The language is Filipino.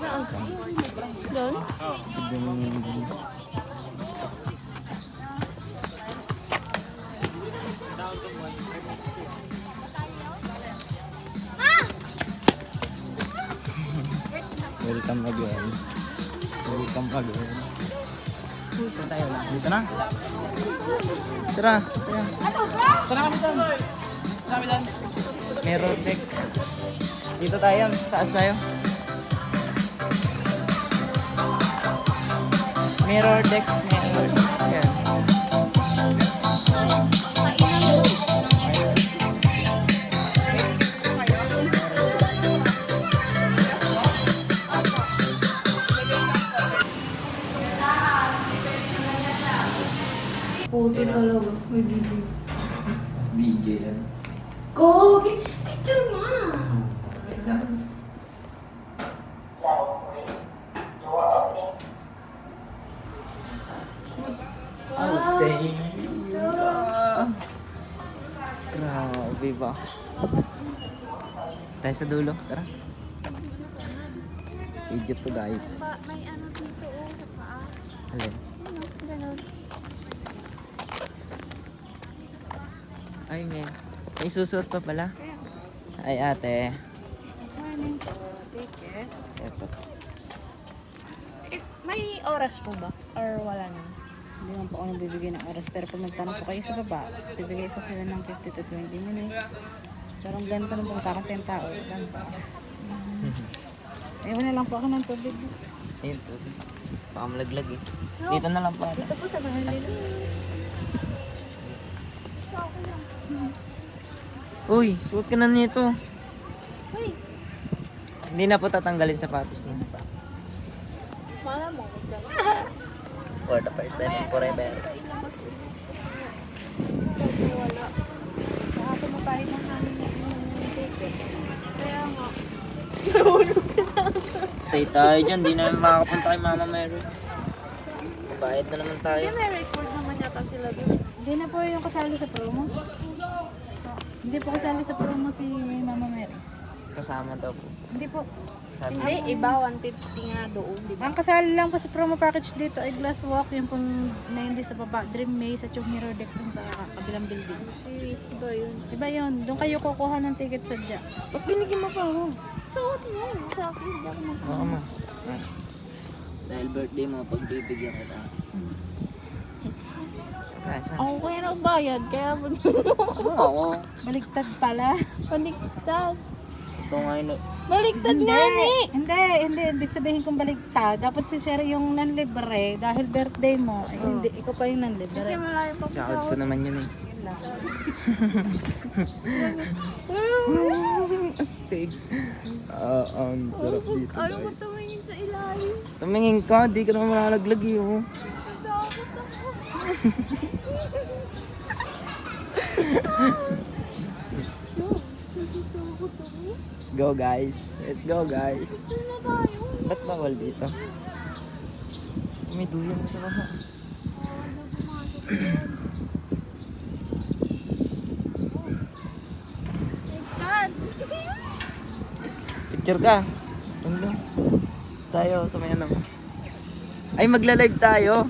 Doon? Welcome again. Welcome again. Dito tayo lang. Dito na. Tara. Tara. Tara kami doon. Tara kami doon. Mirror check. Dito tayo. Taas tayo. Mirror deck. Ayan. Puto talaga. May video. BJ yan. Go! Picture mo! Grabe ba? Tayo sa dulo, tara. Video to guys. May ano dito sa paa. Alin? Ganun. Ay men, may susuot pa pala. Ay ate. Morning po. Take care. Eto. May oras po ba? Or wala na? Hindi naman po ako nagbibigay ng oras, pero pag nagtanong po kayo sa baba, bibigay po sila ng 50 to 20 minutes. Pero ang ganito na po, kakanteng tao. Ganito. Ewan na lang po ako ng tubig. Ayun to. Baka malaglag eh. Dito na lang para. Ito po sa bahay nila. Uy, suot ka na nito. Uy! Hindi na po tatanggalin sapatos na. Mala mo. For the first time and forever. Wala. Baka tumatayin ng hangin ng ticket. Kaya nga. Nahulog sila. Stay tayo dyan, di na makakapunta kay Mama Mary. Bayad na naman tayo. Hindi, may record naman yata sila doon. Hindi na po yung kasali sa promo. Hindi po kasali sa promo si Mama Mary. Kasama daw po. Hindi po. Sabi Hindi, iba 150 nga doon, di ba? Ang kasali lang po sa promo package dito ay glass walk, yung pong na hindi sa baba, Dream Maze at yung mirror deck dun sa kabilang building. Si, iba yun. Diba yun? Doon kayo kukuha ng ticket sadya. Ba't binigyan mo pa ako? Suot mo. Sa akin, hindi ako mag- Oo ma. Dahil birthday mo, pagbibigyan kita. Kaya saan? Ako kaya nagbayad, kaya Oo. Baligtad pala. Baliktad. Ito nga yun. Baliktad nga ni. Hindi. Ibig sabihin kong baligtad. Dapat si Sir yung nanlibre dahil birthday mo. Ay, hindi, ikaw pa yung Kasi nanlibre. malayo pa po sa Sahod ko naman yun eh. Astig. Ang sarap dito Ano ko guys. tumingin sa ilalim? Tumingin ka, di ka naman malalaglag eh. Oh. Takot ako. Takot ako. Let's go guys. Let's go guys. Ito na tayo. Ba't bawal dito? May duyan sa baba. Ano pumasok yan? My God! Picture ka. Ano? Tayo sa may ano. Ay magla-live tayo.